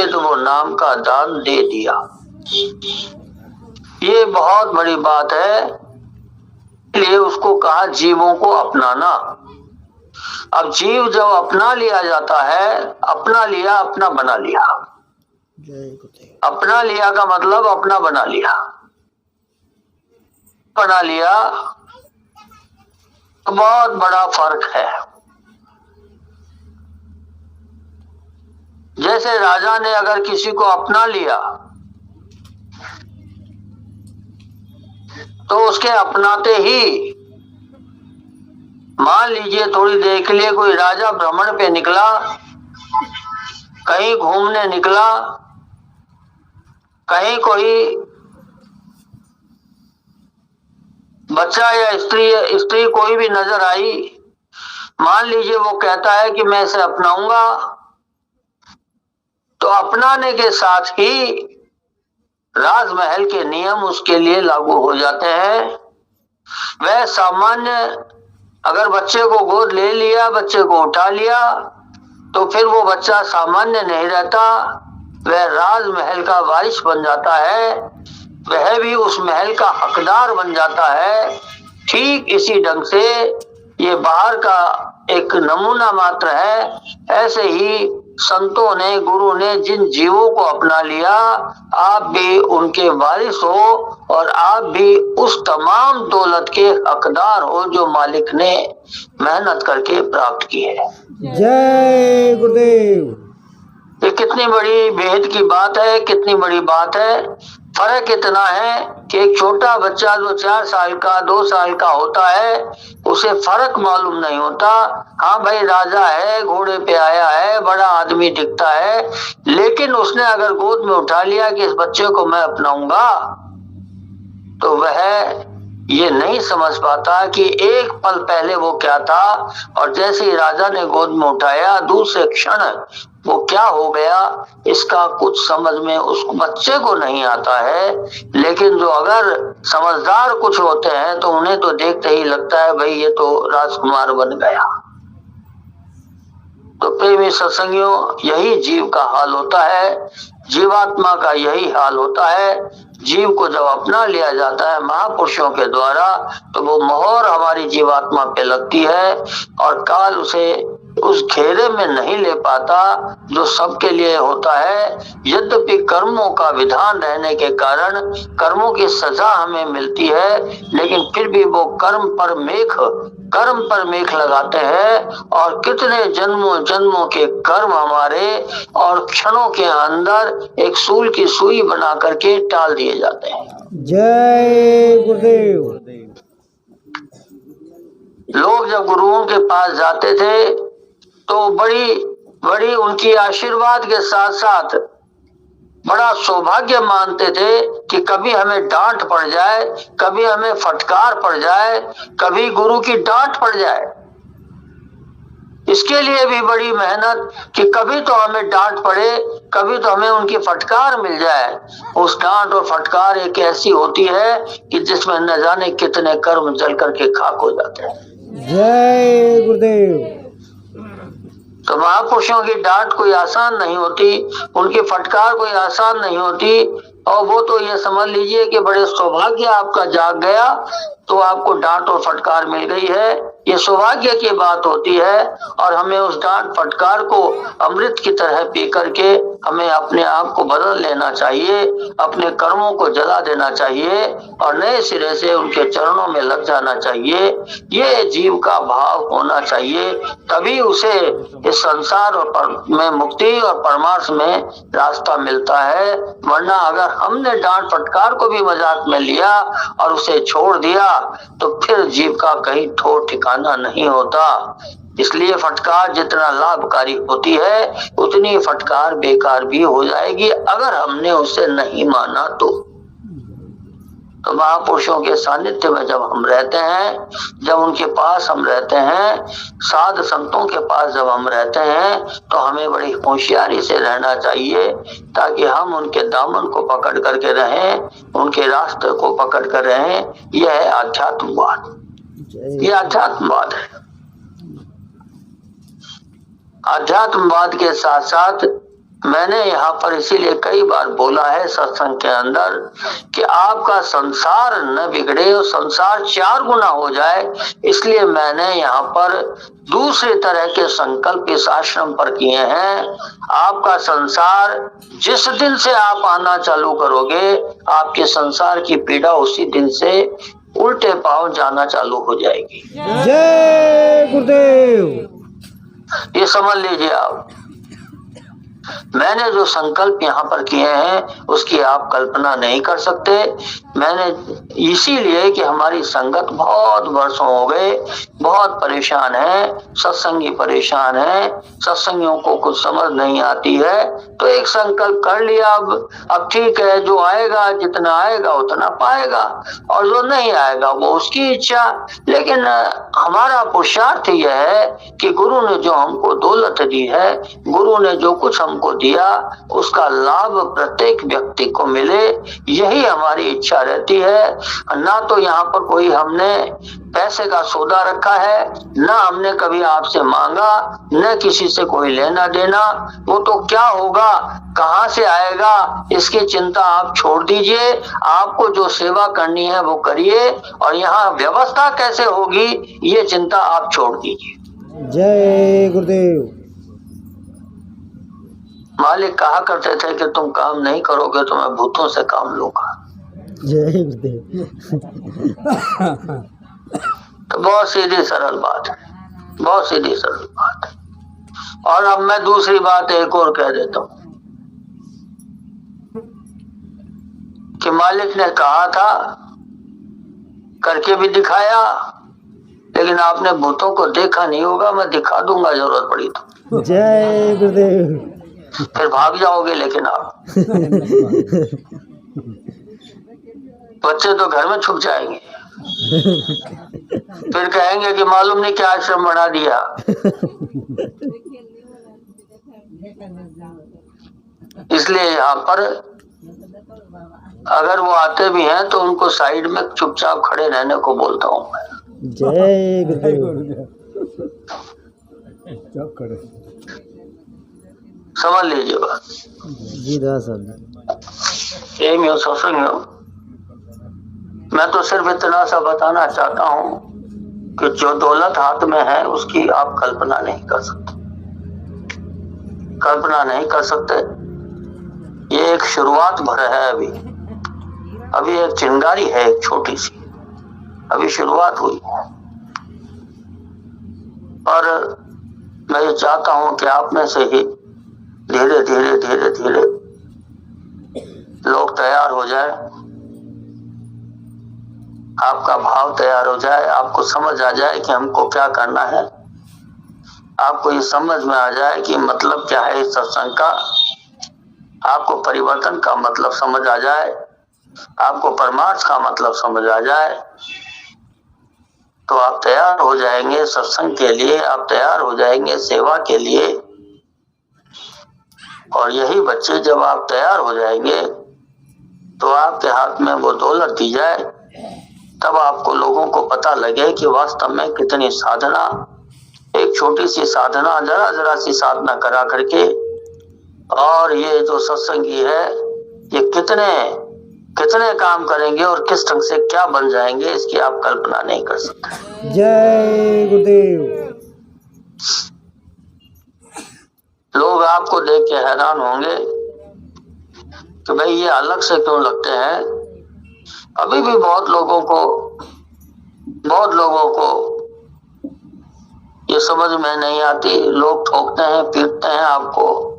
तो वो नाम का दान दे दिया। ये बहुत बड़ी बात है, इसलिए उसको कहा जीवों को अपनाना। अब जीव जब अपना लिया जाता है, अपना लिया अपना बना लिया। अपना लिया का मतलब अपना बना लिया। बना लिया तो बहुत बड़ा फर्क है। जैसे राजा ने अगर किसी को अपना लिया तो उसके अपनाते ही, मान लीजिए थोड़ी देर के लिए कोई राजा भ्रमण पे निकला, कहीं घूमने निकला, कहीं कोई बच्चा या स्त्री कोई भी नजर आई, मान लीजिए वो कहता है कि मैं इसे अपनाऊंगा, तो अपनाने के साथ ही राजमहल के नियम उसके लिए लागू हो जाते हैं। वह सामान्य, अगर बच्चे को गोद ले लिया, बच्चे को उठा लिया, तो फिर वो बच्चा सामान्य नहीं रहता, वह राजमहल का वारिस बन जाता है, वह भी उस महल का हकदार बन जाता है। ठीक इसी ढंग से ये बाहर का एक नमूना मात्र है। ऐसे ही संतों ने, गुरु ने जिन जीवों को अपना लिया, आप भी उनके वारिस हो और आप भी उस तमाम दौलत के हकदार हो जो मालिक ने मेहनत करके प्राप्त की है। जय गुरुदेव। ये कितनी बड़ी भेद की बात है, कितनी बड़ी बात है। फर्क इतना है कि एक छोटा बच्चा जो 4 साल का, 2 साल का होता है, उसे फर्क मालूम नहीं होता। हाँ भाई, राजा है, घोड़े पे आया है, बड़ा आदमी दिखता है, लेकिन उसने अगर गोद में उठा लिया कि इस बच्चे को मैं अपनाऊंगा, तो वह ये नहीं समझ पाता कि एक पल पहले वो क्या था, और जैसे ही राजा ने गोद में उठाया, दूसरे क्षण वो क्या हो गया, इसका कुछ समझ में उस बच्चे को नहीं आता है। लेकिन जो अगर समझदार कुछ होते हैं तो उन्हें तो देखते ही लगता है भाई ये तो राजकुमार बन गया। तो प्रेमी सत्संगियों, यही जीव का हाल होता है, जीवात्मा का यही हाल होता है। जीव को जब अपना लिया जाता है महापुरुषों के द्वारा, तो वो मोहर हमारी जीवात्मा पे लगती है और काल उसे उस घेरे में नहीं ले पाता जो सबके लिए होता है। यद्यपि कर्मों का विधान रहने के कारण कर्मों की सजा हमें मिलती है, लेकिन फिर भी वो कर्म पर मेख लगाते हैं और कितने जन्मों जन्मों के कर्म हमारे और क्षणों के अंदर एक सूल की सुई बना करके टाल दिए जाते हैं। जय गुरुदेव। लोग जब गुरुओं के पास जाते थे तो बड़ी उनकी आशीर्वाद के साथ साथ बड़ा सौभाग्य मानते थे कि कभी हमें डांट पड़ जाए, कभी हमें फटकार पड़ जाए, कभी गुरु की डांट पड़ जाए। इसके लिए भी बड़ी मेहनत कि कभी तो हमें डांट पड़े, कभी तो हमें उनकी फटकार मिल जाए। उस डांट और फटकार एक ऐसी होती है कि जिसमें न जाने कितने कर्म जल करके खाक हो जाते हैं। जय गुरुदेव। तो महापुरुषों की डांट कोई आसान नहीं होती, उनकी फटकार कोई आसान नहीं होती, और वो तो ये समझ लीजिए कि बड़े सौभाग्य आपका जाग गया तो आपको डांट और फटकार मिल गई है, ये सौभाग्य की बात होती है। और हमें उस डांट फटकार को अमृत की तरह पी करके हमें अपने आप को बदल लेना चाहिए, अपने कर्मों को जला देना चाहिए और नए सिरे से उनके चरणों में लग जाना चाहिए। ये जीव का भाव होना चाहिए, तभी उसे इस संसार और में मुक्ति और परमार्थ में रास्ता मिलता है। वरना अगर हमने डांट फटकार को भी मजाक में लिया और उसे छोड़ दिया तो फिर जीव का कहीं ठोर ठिकाना नहीं होता। इसलिए फटकार जितना लाभकारी होती है उतनी फटकार बेकार भी हो जाएगी अगर हमने उसे नहीं माना तो महापुरुषों के सानिध्य में जब हम रहते हैं, जब उनके पास हम रहते हैं, साध संतों के पास जब हम रहते हैं, तो हमें बड़ी होशियारी से रहना चाहिए ताकि हम उनके दामन को पकड़ करके रहें, उनके रास्ते को पकड़ कर रहें। यह है आध्यात्मवाद, यह आध्यात्मवाद है। आध्यात्मवाद के साथ साथ मैंने यहाँ पर इसीलिए कई बार बोला है सत्संग के अंदर कि आपका संसार न बिगड़े और संसार 4 गुना हो जाए, इसलिए मैंने यहाँ पर दूसरे तरह के संकल्प इस आश्रम पर किए हैं। आपका संसार जिस दिन से आप आना चालू करोगे, आपके संसार की पीड़ा उसी दिन से उल्टे पांव जाना चालू हो जाएगी। जय गुरुदेव। ये समझ लीजिए आप। मैंने जो संकल्प यहाँ पर किए हैं उसकी आप कल्पना नहीं कर सकते। मैंने इसीलिए कि हमारी संगत बहुत वर्षों हो गए, बहुत परेशान है, सत्संगी परेशान है, सत्संगियों को कुछ समझ नहीं आती है, तो एक संकल्प कर लिया। अब ठीक है, जो आएगा जितना आएगा उतना पाएगा, और जो नहीं आएगा वो उसकी इच्छा। लेकिन हमारा पुरुषार्थ यह है कि गुरु ने जो हमको दौलत दी है, गुरु ने जो कुछ हमको दिया, उसका लाभ प्रत्येक व्यक्ति को मिले, यही हमारी इच्छा रहती है। ना तो यहाँ पर कोई हमने पैसे का सौदा रखा है, ना हमने कभी आपसे मांगा, न किसी से कोई लेना देना। वो तो क्या होगा, कहाँ से आएगा, इसकी चिंता आप छोड़ दीजिए। आपको जो सेवा करनी है वो करिए, और यहाँ व्यवस्था कैसे होगी ये चिंता आप छोड़ दीजिए। जय गुरुदेव। मालिक कहा करते थे कि तुम काम नहीं करोगे तो मैं भूतों से काम लूंगा। जय गुरुदेव। तो बहुत सीधी सरल बात है, बहुत सीधी सरल बात है। और अब मैं दूसरी बात एक और कह देता हूँ कि मालिक ने कहा था, करके भी दिखाया, लेकिन आपने भूतों को देखा नहीं होगा, मैं दिखा दूंगा जरूरत पड़ी तो। जय गुरुदेव। फिर भाग जाओगे, लेकिन आप बच्चे तो घर में छुप जाएंगे, फिर कहेंगे कि मालूम नहीं क्या आश्रम बना दिया। इसलिए यहाँ पर अगर वो आते भी हैं तो उनको साइड में चुपचाप खड़े रहने को बोलता हूँ मैं। जय गुरुदेव। समझ लीजिए बात। जी साहब। सत्संग मैं तो सिर्फ इतना सा बताना चाहता हूँ कि जो दौलत हाथ में है उसकी आप कल्पना नहीं कर सकते, कल्पना नहीं कर सकते। ये एक शुरुआत भर है, अभी एक चिंगारी है, एक छोटी सी, अभी शुरुआत हुई। और मैं ये चाहता हूं कि आप में से ही धीरे धीरे धीरे धीरे लोग तैयार हो जाए, आपका भाव तैयार हो जाए, आपको समझ आ जाए कि हमको क्या करना है, आपको ये समझ में आ जाए कि मतलब क्या है इस सत्संग का, आपको परिवर्तन का मतलब समझ आ जाए, आपको परमार्थ का मतलब समझ आ जाए, तो आप तैयार हो जाएंगे सत्संग के लिए, आप तैयार हो जाएंगे सेवा के लिए। और यही बच्चे जब आप तैयार हो जाएंगे तो आपके हाथ में वो दौलत दी जाए, तब आपको लोगों को पता लगे कि वास्तव में कितनी साधना, एक छोटी सी साधना, जरा जरा सी साधना करा करके, और ये जो सत्संगी है ये कितने कितने काम करेंगे और किस ढंग से क्या बन जाएंगे, इसकी आप कल्पना नहीं कर सकते। जय गुरुदेव। लोग आपको देख के हैरान होंगे कि भाई ये अलग से क्यों लगते हैं। अभी भी बहुत लोगों को ये समझ में नहीं आती। लोग ठोकते हैं, पीटते हैं, आपको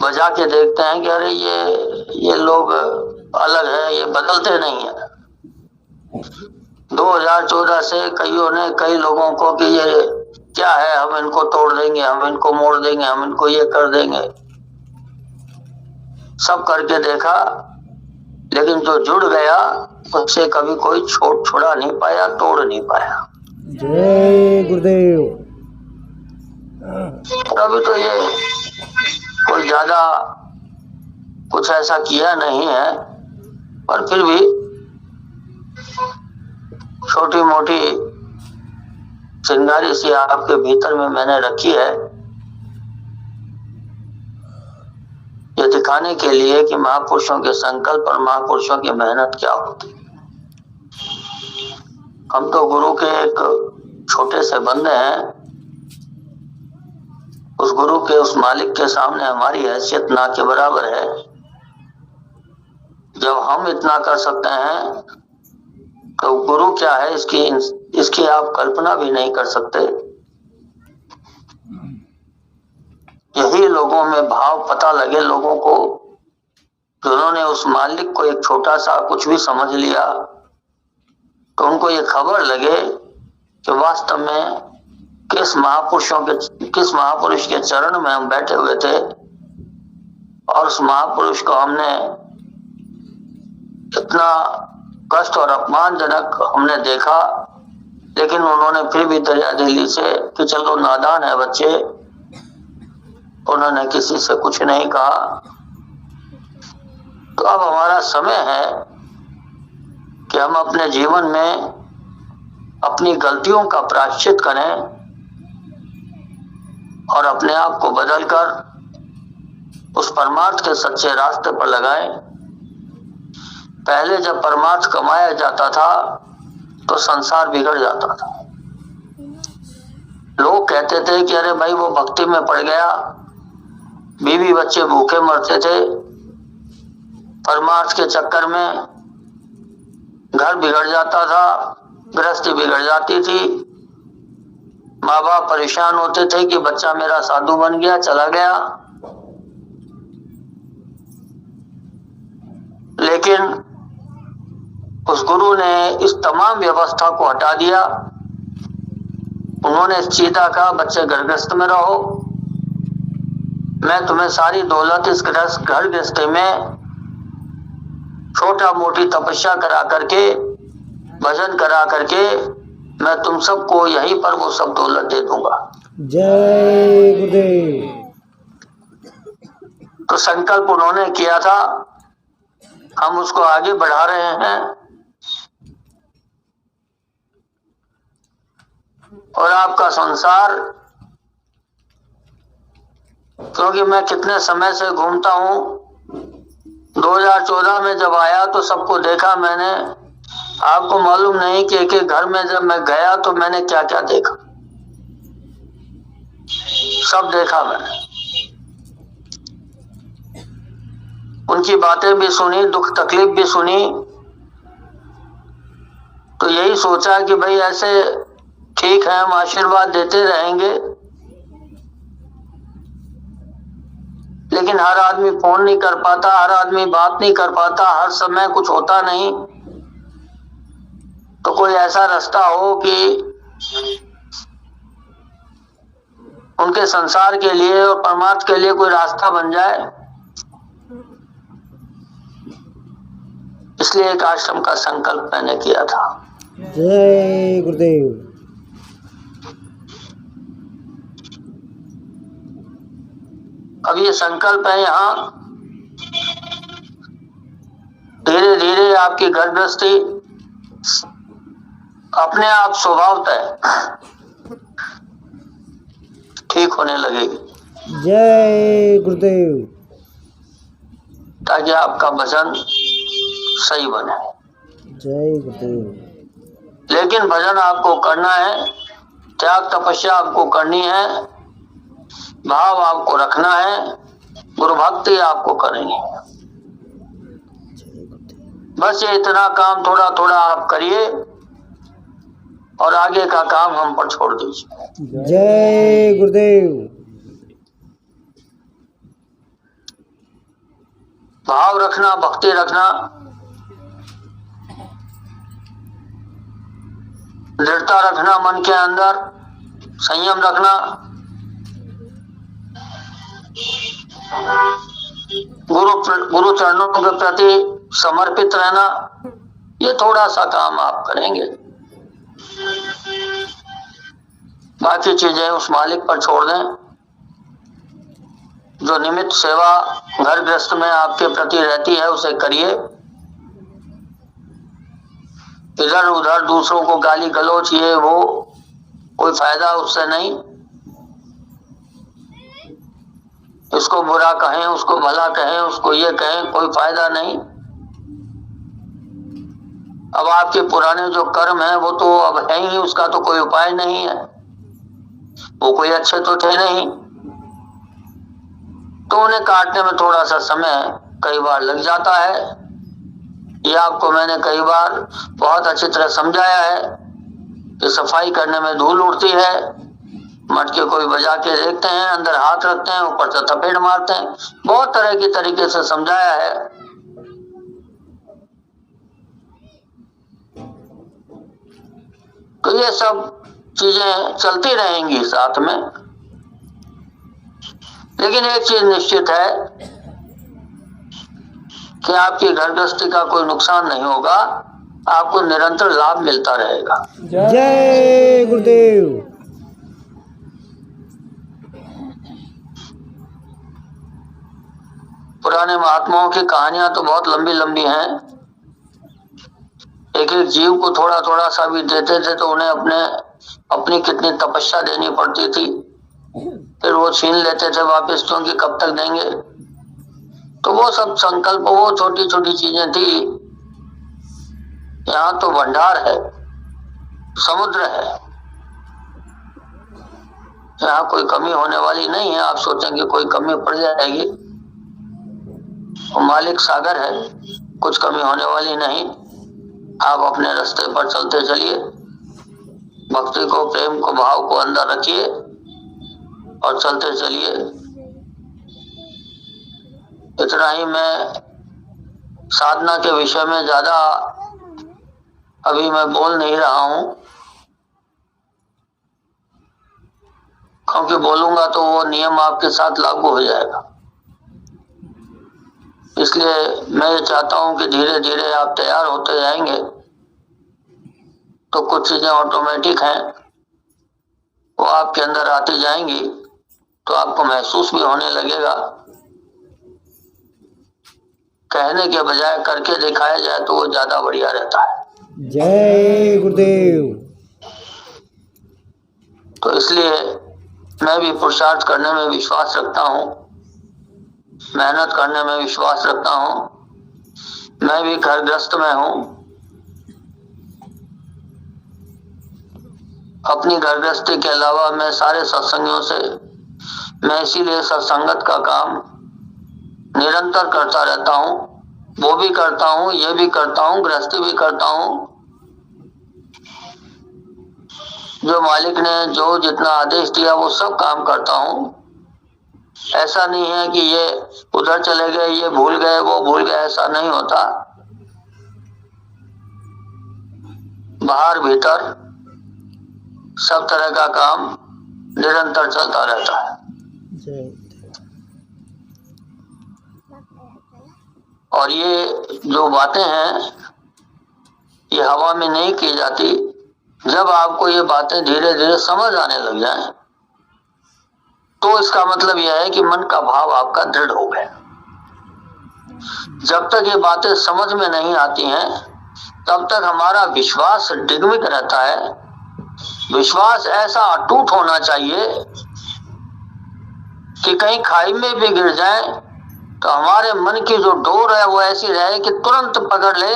बजा के देखते हैं कि अरे ये लोग अलग है, ये बदलते नहीं है। 2014 से कई लोगों को कि ये क्या है, हम इनको तोड़ देंगे, हम इनको मोड़ देंगे, हम इनको ये कर देंगे, सब करके देखा, लेकिन जो जुड़ गया उससे कभी कोई छुड़ा नहीं पाया, तोड़ नहीं पाया। जय गुरुदेव। अभी तो ये कोई ज्यादा कुछ ऐसा किया नहीं है, पर फिर भी छोटी मोटी चिंगारी सी आपके भीतर में मैंने रखी है दिखाने के लिए कि महापुरुषों के संकल्प और महापुरुषों की मेहनत क्या होती। हम तो गुरु के एक छोटे से बंदे हैं। उस गुरु के, उस मालिक के सामने हमारी हैसियत ना के बराबर है। जब हम इतना कर सकते हैं तो गुरु क्या है इसकी आप कल्पना भी नहीं कर सकते। यही लोगों में भाव पता लगे, लोगों को जिन्होंने उस मालिक को एक छोटा सा कुछ भी समझ लिया, तो उनको ये खबर लगे कि वास्तव में किस महापुरुष के चरण में हम बैठे हुए थे और उस महापुरुष को हमने इतना कष्ट और अपमानजनक हमने देखा, लेकिन उन्होंने फिर भी दया दिली से कि चलो नादान है बच्चे, उन्होंने किसी से कुछ नहीं कहा। तो अब हमारा समय है कि हम अपने जीवन में अपनी गलतियों का प्रायश्चित करें और अपने आप को बदलकर उस परमार्थ के सच्चे रास्ते पर लगाएं। पहले जब परमार्थ कमाया जाता था तो संसार बिगड़ जाता था। लोग कहते थे कि अरे भाई वो भक्ति में पड़ गया, बीवी बच्चे भूखे मरते थे, परमार्थ के चक्कर में घर बिगड़ जाता था, गृहस्थी बिगड़ जाती थी, माँ बाप परेशान होते थे कि बच्चा मेरा साधु बन गया, चला गया। लेकिन उस गुरु ने इस तमाम व्यवस्था को हटा दिया। उन्होंने सीधा कहा बच्चे घर गृहस्थ में रहो, मैं तुम्हें सारी दौलत इस घर गृहस्थी में छोटा मोटी तपस्या करा करके, भजन करा करके मैं तुम सबको यहीं पर वो सब दौलत दे दूंगा। जय गुरुदेव। तो संकल्प उन्होंने किया था, हम उसको आगे बढ़ा रहे हैं। और आपका संसार, क्योंकि मैं कितने समय से घूमता हूं, 2014 में जब आया तो सबको देखा मैंने। आपको मालूम नहीं कि एक एक घर में जब मैं गया तो मैंने क्या क्या देखा, सब देखा मैंने। उनकी बातें भी सुनी, दुख तकलीफ भी सुनी। तो यही सोचा कि भाई ऐसे ठीक है, हम आशीर्वाद देते रहेंगे, लेकिन हर आदमी फोन नहीं कर पाता, हर आदमी बात नहीं कर पाता, हर समय कुछ होता नहीं। तो कोई ऐसा रास्ता हो कि उनके संसार के लिए और परमार्थ के लिए कोई रास्ता बन जाए। इसलिए एक आश्रम का संकल्प मैंने किया था। जय गुरुदेव। अब ये संकल्प है, यहाँ धीरे धीरे आपकी घर गृहस्थी अपने आप स्वभावतः ठीक होने लगेगी। जय गुरुदेव। ताकि आपका भजन सही बने। जय गुरुदेव। लेकिन भजन आपको करना है, त्याग तपस्या आपको करनी है, भाव आपको रखना है, गुरु भक्ति आपको करनी है। बस ये इतना काम थोड़ा थोड़ा आप करिए और आगे का काम हम पर छोड़ दीजिए। जय गुरुदेव। भाव रखना, भक्ति रखना, दृढ़ता रखना मन के अंदर, संयम रखना, गुरु चरणों के प्रति समर्पित रहना, ये थोड़ा सा काम आप करेंगे। बाकी चीजें उस मालिक पर छोड़ दें। जो निमित्त सेवा घर गृहस्थ में आपके प्रति रहती है उसे करिए। इधर उधर दूसरों को गाली गलौच ये वो कोई फायदा उससे नहीं। इसको बुरा कहें, उसको भला कहें, उसको ये कहें, कोई फायदा नहीं। अब आपके पुराने जो कर्म है वो तो अब है ही, उसका तो कोई उपाय नहीं है, वो कोई अच्छे तो थे नहीं, तो उन्हें काटने में थोड़ा सा समय कई बार लग जाता है। ये आपको मैंने कई बार बहुत अच्छी तरह समझाया है कि सफाई करने में धूल उड़ती है, मटके कोई बजा के देखते हैं, अंदर हाथ रखते हैं, ऊपर से थपेड़ मारते हैं, बहुत तरह की तरीके से समझाया है। तो ये सब चीजें चलती रहेंगी साथ में, लेकिन एक चीज निश्चित है कि आपकी घर गृहस्थी का कोई नुकसान नहीं होगा, आपको निरंतर लाभ मिलता रहेगा। जय गुरुदेव। पुराने महात्माओं की कहानियां तो बहुत लंबी लंबी हैं। एक एक जीव को थोड़ा थोड़ा सा भी देते थे तो उन्हें अपनी कितनी तपस्या देनी पड़ती थी, फिर वो छीन लेते थे वापस, क्योंकि कब तक देंगे। तो वो सब संकल्प, वो छोटी छोटी चीजें थी। यहाँ तो भंडार है, समुद्र है, यहाँ कोई कमी होने वाली नहीं है। आप सोचेंगे कोई कमी पड़ जाएगी, मालिक सागर है, कुछ कमी होने वाली नहीं। आप अपने रास्ते पर चलते चलिए, भक्ति को, प्रेम को, भाव को अंदर रखिए और चलते चलिए। इतना ही मैं साधना के विषय में ज्यादा अभी मैं बोल नहीं रहा हूं, क्योंकि बोलूंगा तो वो नियम आपके साथ लागू हो जाएगा। इसलिए मैं ये चाहता हूं कि धीरे धीरे आप तैयार होते जाएंगे तो कुछ चीजें ऑटोमेटिक हैं, वो आपके अंदर आती जाएंगी, तो आपको महसूस भी होने लगेगा। कहने के बजाय करके दिखाया जाए तो वो ज्यादा बढ़िया रहता है। जय गुरुदेव। तो इसलिए मैं भी पुरुषार्थ करने में विश्वास रखता हूँ, मेहनत करने में विश्वास रखता हूँ। मैं भी घरग्रस्त में हूँ, अपनी घरग्रस्ती के अलावा मैं सारे सत्संगियों से, मैं इसीलिए सत्संगत का काम निरंतर करता रहता हूँ। वो भी करता हूँ, ये भी करता हूँ, गृहस्थी भी करता हूँ। जो मालिक ने जो जितना आदेश दिया वो सब काम करता हूँ। ऐसा नहीं है कि ये उधर चले गए, ये भूल गए, वो भूल गए, ऐसा नहीं होता। बाहर भीतर सब तरह का काम निरंतर चलता रहता है। और ये जो बातें हैं ये हवा में नहीं की जाती। जब आपको ये बातें धीरे धीरे समझ आने लग जाएं, तो इसका मतलब यह है कि मन का भाव आपका दृढ़ हो गया। जब तक ये बातें समझ में नहीं आती हैं तब तक हमारा विश्वास डिगमिग रहता है। विश्वास ऐसा अटूट होना चाहिए कि कहीं खाई में भी गिर जाए तो हमारे मन की जो डोर है वो ऐसी रहे कि तुरंत पकड़ ले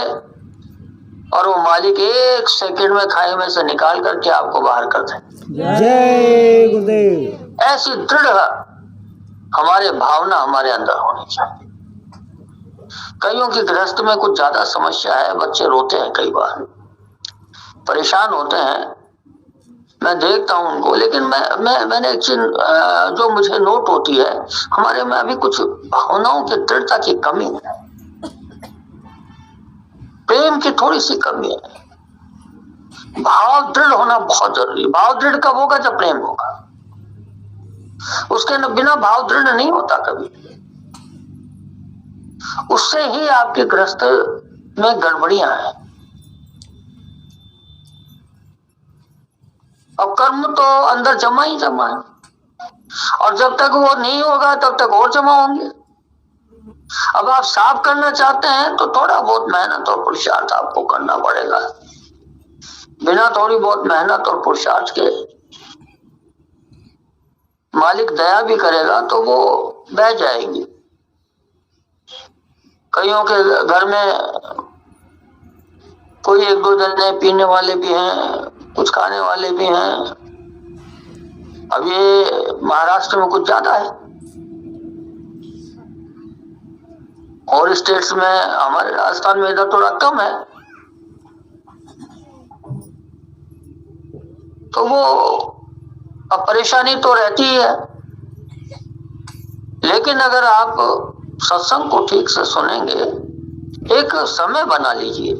और वो मालिक एक सेकंड में खाई में से निकाल करके आपको बाहर कर दे। जय गुरुदेव। ऐसी दृढ़ हमारे भावना हमारे अंदर होनी चाहिए। कईयों की गृहस्थ में कुछ ज्यादा समस्या है, बच्चे रोते हैं, कई बार परेशान होते हैं, मैं देखता हूं उनको। लेकिन मैंने एक चीज जो मुझे नोट होती है, हमारे में अभी कुछ भावनाओं की दृढ़ता की कमी है, प्रेम की थोड़ी सी कमी है। भाव दृढ़ होना बहुत जरूरी। भाव दृढ़ कब होगा? जब प्रेम होगा। उसके बिना भाव दृढ़ नहीं होता कभी। उससे ही आपके गृहस्थ में गड़बड़ियां हैं। अब कर्म तो अंदर जमा ही जमा है, और जब तक वो नहीं होगा तब तक और जमा होंगे। अब आप साफ करना चाहते हैं तो थोड़ा बहुत मेहनत और पुरुषार्थ आपको करना पड़ेगा। बिना थोड़ी बहुत मेहनत और पुरुषार्थ के मालिक दया भी करेगा तो वो बह जाएगी। कईयों के घर में कोई एक दो जने पीने वाले भी हैं, कुछ खाने वाले भी हैं। अब ये महाराष्ट्र में कुछ ज्यादा है, और स्टेट्स में, हमारे राजस्थान में इधर थोड़ा कम है। तो वो अब परेशानी तो रहती है, लेकिन अगर आप सत्संग को ठीक से सुनेंगे, एक समय बना लीजिए।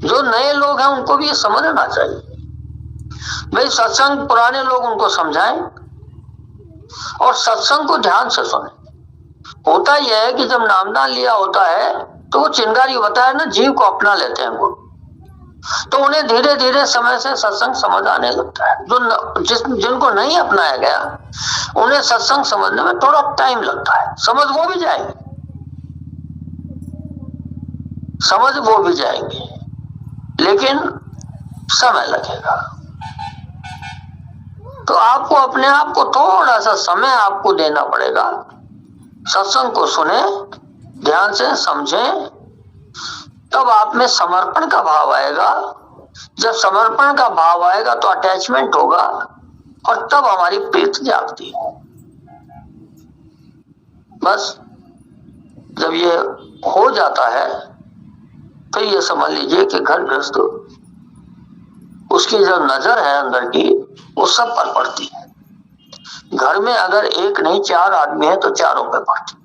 जो नए लोग हैं उनको भी ये समझना चाहिए भाई, सत्संग पुराने लोग उनको समझाएं और सत्संग को ध्यान से सुने। होता यह है कि जब नामदान लिया होता है तो वो चिंगारी होता है ना, जीव को अपना लेते हैं वो, तो उन्हें धीरे धीरे समय से सत्संग समझ आने लगता है। जिनको नहीं अपनाया गया उन्हें सत्संग समझने में थोड़ा टाइम लगता है। समझ वो भी जाएंगे, लेकिन समय लगेगा। तो आपको अपने आप को थोड़ा सा समय आपको देना पड़ेगा। सत्संग को सुने, ध्यान से समझें, तब आप में समर्पण का भाव आएगा। जब समर्पण का भाव आएगा तो अटैचमेंट होगा, और तब हमारी प्रीत जागती है। बस जब ये हो जाता है तो ये समझ लीजिए कि घर गृहस्थ, उसकी जो नजर है अंदर की, वो सब पर पड़ती है। घर में अगर एक नहीं 4 आदमी है तो चारों पे पड़ती।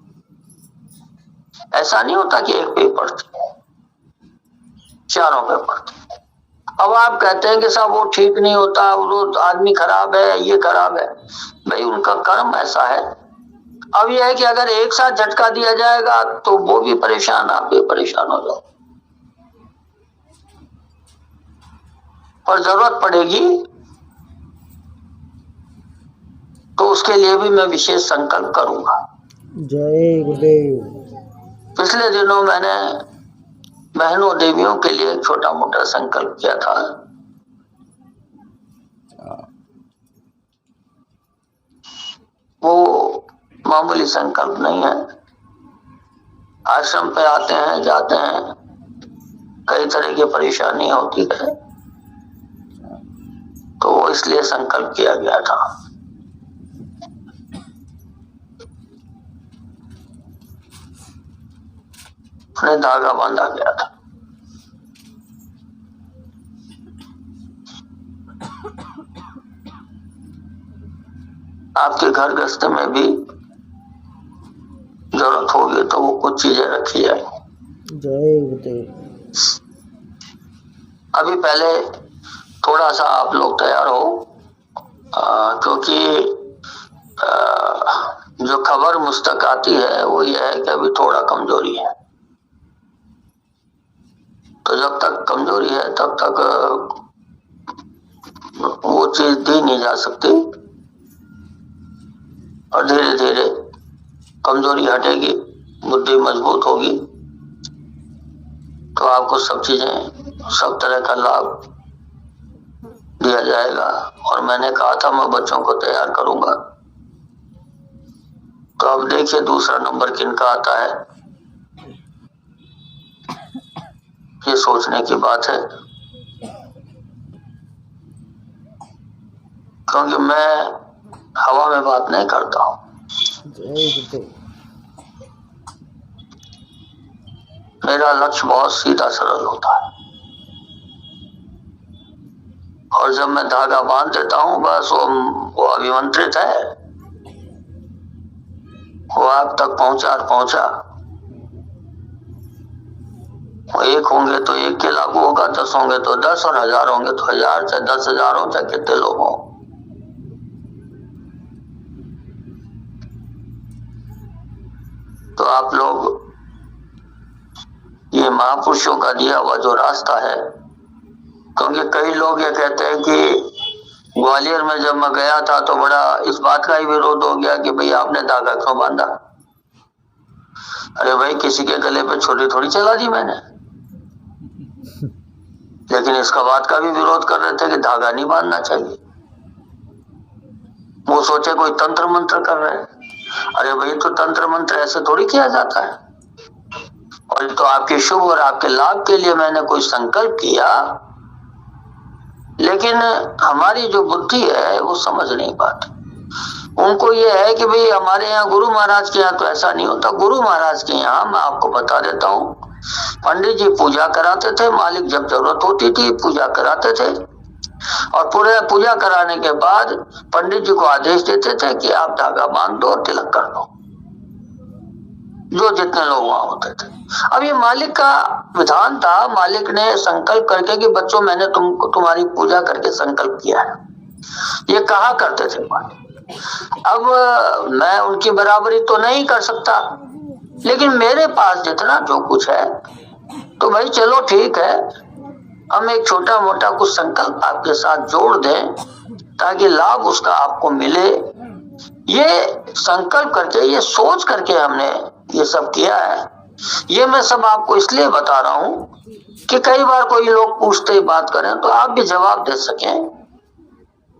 ऐसा नहीं होता कि एक पे पड़ती, चारों पे पड़ती। अब आप कहते हैं कि साहब वो ठीक नहीं होता, वो आदमी खराब है, ये खराब है। भाई उनका कर्म ऐसा है। अब यह है कि अगर एक साथ झटका दिया जाएगा तो वो भी परेशान, आप भी परेशान हो जाओ, और जरूरत पड़ेगी तो उसके लिए भी मैं विशेष संकल्प करूंगा। जय गुरुदेव। पिछले दिनों मैंने बहनों देवियों के लिए एक छोटा मोटा संकल्प किया था। वो मामूली संकल्प नहीं है। आश्रम पे आते हैं, जाते हैं, कई तरह की परेशानी होती है, तो इसलिए संकल्प किया गया था। उन्हें धागा बांधा गया था। आपके घर गृहस्थ में भी जरूरत होगी तो वो कुछ चीजें रखी जाएंगी। जय गुरुदेव। अभी पहले थोड़ा सा आप लोग तैयार हो, क्योंकि जो खबर मुझ तक आती है वो ये है कि अभी थोड़ा कमजोरी है। तो जब तक कमजोरी है तब तक वो चीज दी नहीं जा सकती, और धीरे धीरे कमजोरी हटेगी, बुद्धि मजबूत होगी, तो आपको सब चीजें, सब तरह का लाभ दिया जाएगा। और मैंने कहा था मैं बच्चों को तैयार करूंगा। तो अब देखिए दूसरा नंबर किनका आता है, ये सोचने की बात है। क्योंकि मैं हवा में बात नहीं करता हूं। मेरा लक्ष्य बहुत सीधा सरल होता है, और जब मैं धागा बांध देता हूं बस वो अभिमंत्रित है, वो आप तक पहुंचा। वो 1 होंगे तो 1 के लागू होगा, 10 होंगे तो 10, और 1000 होंगे तो 1000, चाहे 10,000 हो, चाहे कितने लोग हों। तो आप लोग ये महापुरुषों का दिया हुआ जो रास्ता है, क्योंकि कई लोग ये कहते हैं कि ग्वालियर में जब मैं गया था तो बड़ा इस बात का ही विरोध हो गया कि भाई आपने धागा क्यों बांधा। अरे भाई किसी के गले पे छुरी थोड़ी चला दी मैंने, लेकिन इसका बात का भी विरोध कर रहे थे कि धागा नहीं बांधना चाहिए। वो सोचे कोई तंत्र मंत्र कर रहे हैं। अरे भाई, तो तंत्र मंत्र ऐसे थोड़ी किया जाता है। और तो आपके शुभ और आपके लाभ के लिए मैंने कोई संकल्प किया, लेकिन हमारी जो बुद्धि है वो समझ नहीं पाती। उनको ये है कि भाई हमारे यहाँ गुरु महाराज के यहाँ तो ऐसा नहीं होता। गुरु महाराज के यहाँ मैं आपको बता देता हूँ, पंडित जी पूजा कराते थे, मालिक जब जरूरत होती थी पूजा कराते थे, और पूरे पूजा कराने के बाद पंडित जी को आदेश देते थे कि आप धागा बांध दो और तिलक कर दो, जो जितने लोग वहां होते थे। अब ये मालिक का विधान था, मालिक ने संकल्प करके कि बच्चों मैंने तुम्हारी पूजा करके संकल्प किया है, ये कहा करते थे मालिक। अब मैं उनकी बराबरी तो नहीं कर सकता, लेकिन मेरे पास जितना जो कुछ है तो भाई चलो ठीक है, हम एक छोटा मोटा कुछ संकल्प आपके साथ जोड़ दें ताकि लाभ उसका आपको मिले। ये संकल्प करके, ये सोच करके हमने ये सब किया है। ये मैं सब आपको इसलिए बता रहा हूं कि कई बार कोई लोग पूछते ही बात करें तो आप भी जवाब दे सकें।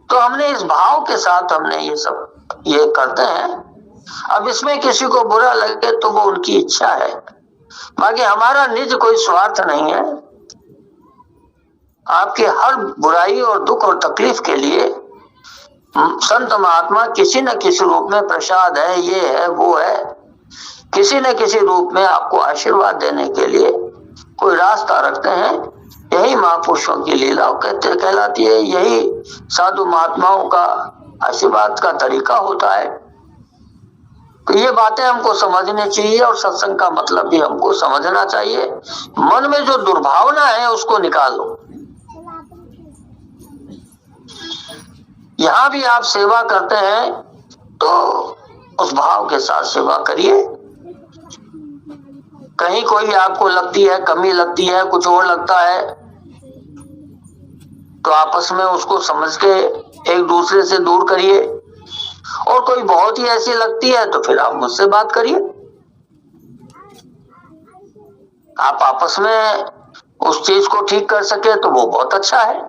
तो हमने इस भाव के साथ हमने ये सब ये करते हैं। अब इसमें किसी को बुरा लगे तो वो उनकी इच्छा है, बाकी हमारा निज कोई स्वार्थ नहीं है। आपके हर बुराई और दुख और तकलीफ के लिए संत महात्मा किसी न किसी रूप में प्रसाद है, ये है वो है, किसी न किसी रूप में आपको आशीर्वाद देने के लिए कोई रास्ता रखते हैं। यही महापुरुषों की लीला कहलाती है, यही साधु महात्माओं का आशीर्वाद का तरीका होता है। तो ये बातें हमको समझनी चाहिए और सत्संग का मतलब भी हमको समझना चाहिए। मन में जो दुर्भावना है उसको निकालो। यहाँ भी आप सेवा करते हैं तो उस भाव के साथ सेवा करिए। कहीं कोई आपको लगती है कमी, लगती है कुछ और लगता है, तो आपस में उसको समझ के एक दूसरे से दूर करिए। और कोई बहुत ही ऐसी लगती है तो फिर आप मुझसे बात करिए। आप आपस में उस चीज को ठीक कर सके तो वो बहुत अच्छा है।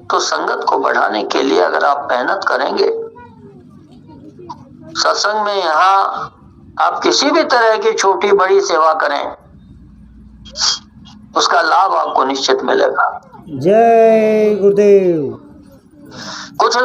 तो संगत को बढ़ाने के लिए अगर आप मेहनत करेंगे, सत्संग में यहाँ आप किसी भी तरह की छोटी बड़ी सेवा करें, उसका लाभ आपको निश्चित मिलेगा। जय गुरुदेव। कुछ